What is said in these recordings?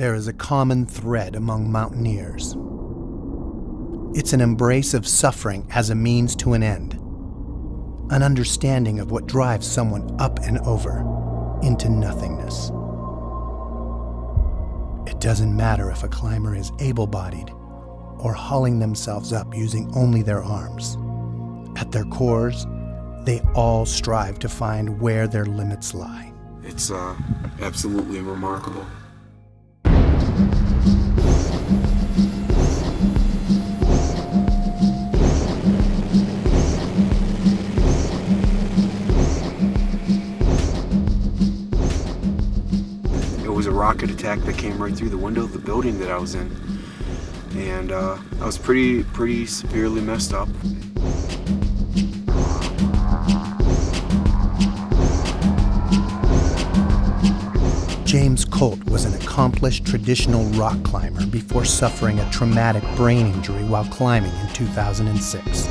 there is a common thread among mountaineers. It's an embrace of suffering as a means to an end, an understanding of what drives someone up and over into nothingness. It doesn't matter if a climber is able-bodied or hauling themselves up using only their arms. At their cores, they all strive to find where their limits lie. It's absolutely remarkable. It was a rocket attack that came right through the window of the building that I was in. And I was pretty severely messed up. James Colt was an accomplished traditional rock climber before suffering a traumatic brain injury while climbing in 2006.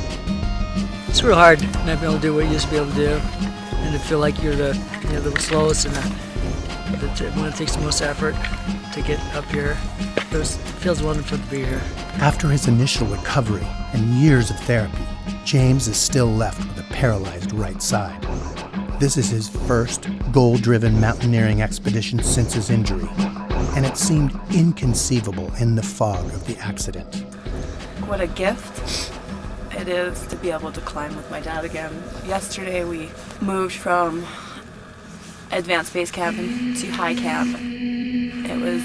It's real hard not being able to do what you used to be able to do, and to feel like you're the slowest and the one that takes the most effort to get up here. It feels wonderful to be here. After his initial recovery and years of therapy, James is still left with a paralyzed right side. This is his first goal-driven mountaineering expedition since his injury, and it seemed inconceivable in the fog of the accident. What a gift it is to be able to climb with my dad again. Yesterday we moved from advanced base camp to high camp. It was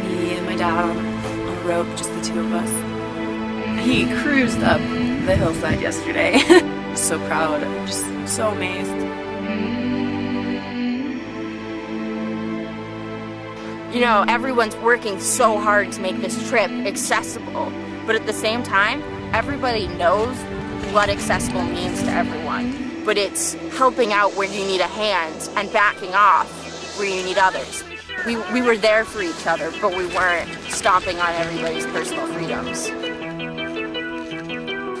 me and my dad on a rope, just the two of us. He cruised up the hillside yesterday. So proud, just so amazed. You know, everyone's working so hard to make this trip accessible, but at the same time, everybody knows what accessible means to everyone. But it's helping out where you need a hand and backing off where you need others. We were there for each other, but we weren't stomping on everybody's personal freedoms.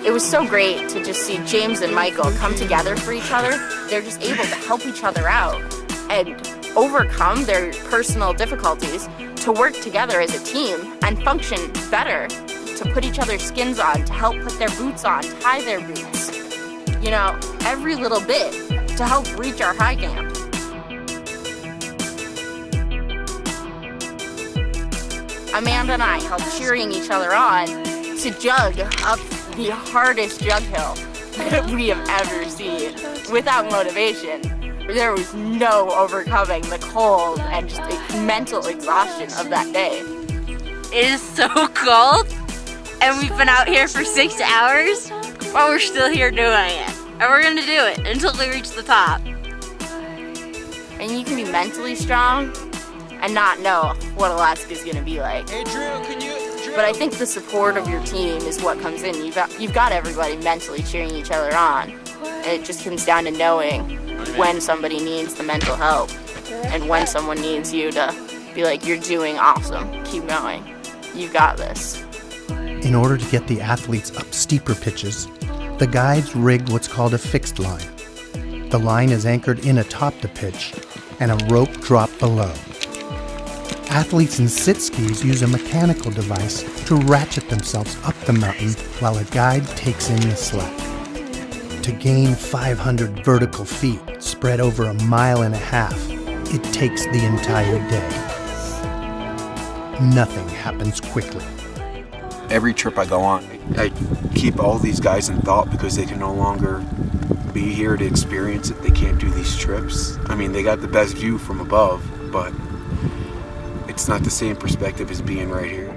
It was so great to just see James and Michael come together for each other. They're just able to help each other out and overcome their personal difficulties to work together as a team and function better, to put each other's skins on, to help put their boots on, tie their boots. You know, every little bit to help reach our high camp. Amanda and I helped cheering each other on to jug up the hardest jug hill that we have ever seen. Without motivation, there was no overcoming the cold and just mental exhaustion of that day. It is so cold, and we've been out here for 6 hours, but we're still here doing it. And we're gonna do it until we reach the top. And you can be mentally strong and not know what Alaska's gonna be like. Hey Drew, But I think the support of your team is what comes in. You've got everybody mentally cheering each other on. And it just comes down to knowing when somebody needs the mental help and when someone needs you to be like, you're doing awesome, keep going, you've got this. In order to get the athletes up steeper pitches, the guides rigged what's called a fixed line. The line is anchored in atop the pitch and a rope dropped below. Athletes in sit skis use a mechanical device to ratchet themselves up the mountain while a guide takes in the slack. To gain 500 vertical feet spread over 1.5 miles, it takes the entire day. Nothing happens quickly. Every trip I go on, I keep all these guys in thought because they can no longer be here to experience it. They can't do these trips. I mean, they got the best view from above, but it's not the same perspective as being right here.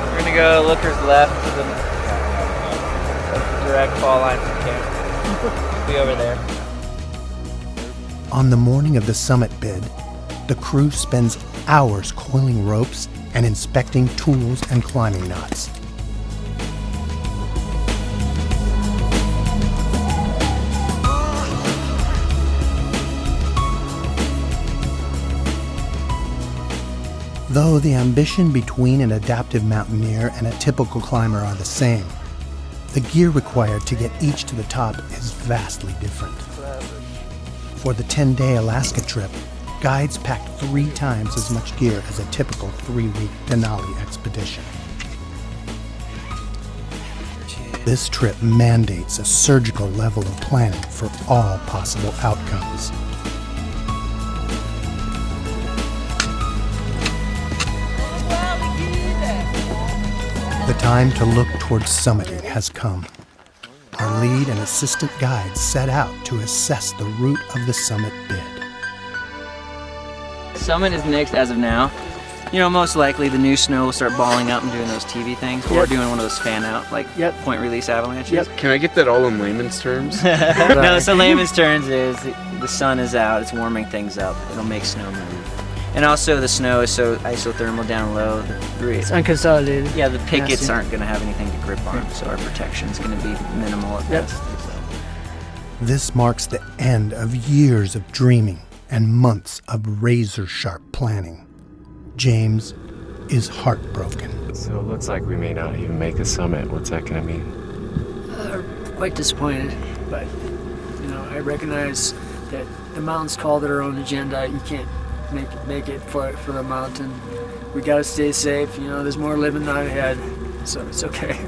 We're gonna go Looker's left to the direct fall line from camp. Be over there. On the morning of the summit bid, the crew spends hours coiling ropes and inspecting tools and climbing knots. Though the ambition between an adaptive mountaineer and a typical climber are the same, the gear required to get each to the top is vastly different. For the 10-day Alaska trip, guides packed 3 times as much gear as a typical 3-week Denali expedition. This trip mandates a surgical level of planning for all possible outcomes. The time to look towards summiting has come. Our lead and assistant guides set out to assess the route of the summit bid. Summit is nixed as of now. You know, most likely the new snow will start balling up and doing those TV things. Or doing one of those fan out, like point release avalanches. Can I get that all in layman's terms? No, so layman's terms is the sun is out, it's warming things up. It'll make snow move. And also the snow is so isothermal down low. It's unconsolidated. Yeah, the pickets aren't going to have anything to grip on, so our protection is going to be minimal at best. This marks the end of years of dreaming and months of razor-sharp planning. James is heartbroken. So it looks like we may not even make the summit. What's that going to mean? Quite disappointed, but you know, I recognize that the mountain's called their own agenda. You can't make it for the mountain. We gotta stay safe. You know, there's more living out ahead, so it's okay.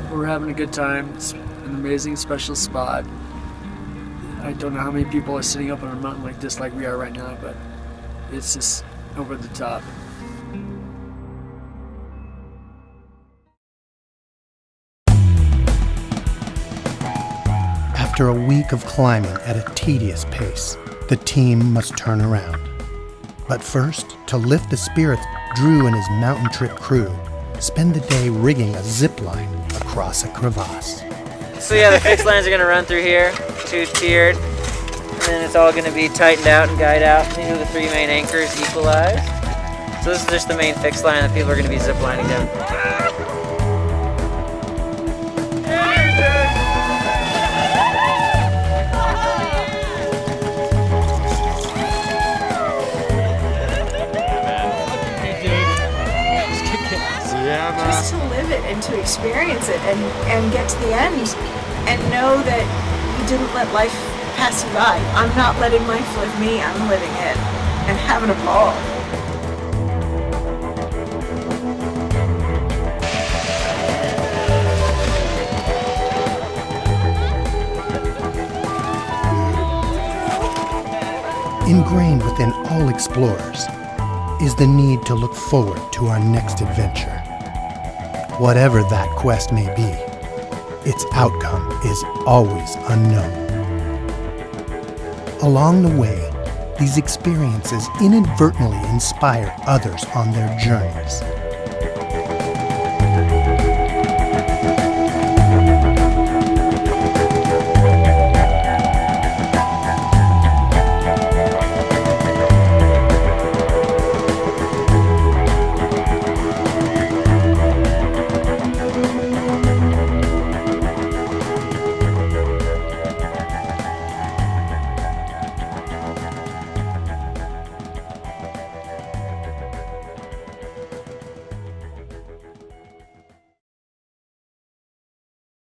We're having a good time. It's an amazing, special spot. I don't know how many people are sitting up on a mountain like this, like we are right now, but it's just over the top. After a week of climbing at a tedious pace, the team must turn around. But first, to lift the spirits, Drew and his mountain trip crew spend the day rigging a zip line across a crevasse. So yeah, the fixed lines are going to run through here, 2-tiered, and then it's all going to be tightened out and guyed out. You know, the 3 main anchors equalized. So this is just the main fixed line that people are going to be zip lining down. Just to live it and to experience it and get to the end and know that you didn't let life pass you by. I'm not letting life live me, I'm living it and having a ball. Ingrained within all explorers is the need to look forward to our next adventure. Whatever that quest may be, its outcome is always unknown. Along the way, these experiences inadvertently inspire others on their journeys.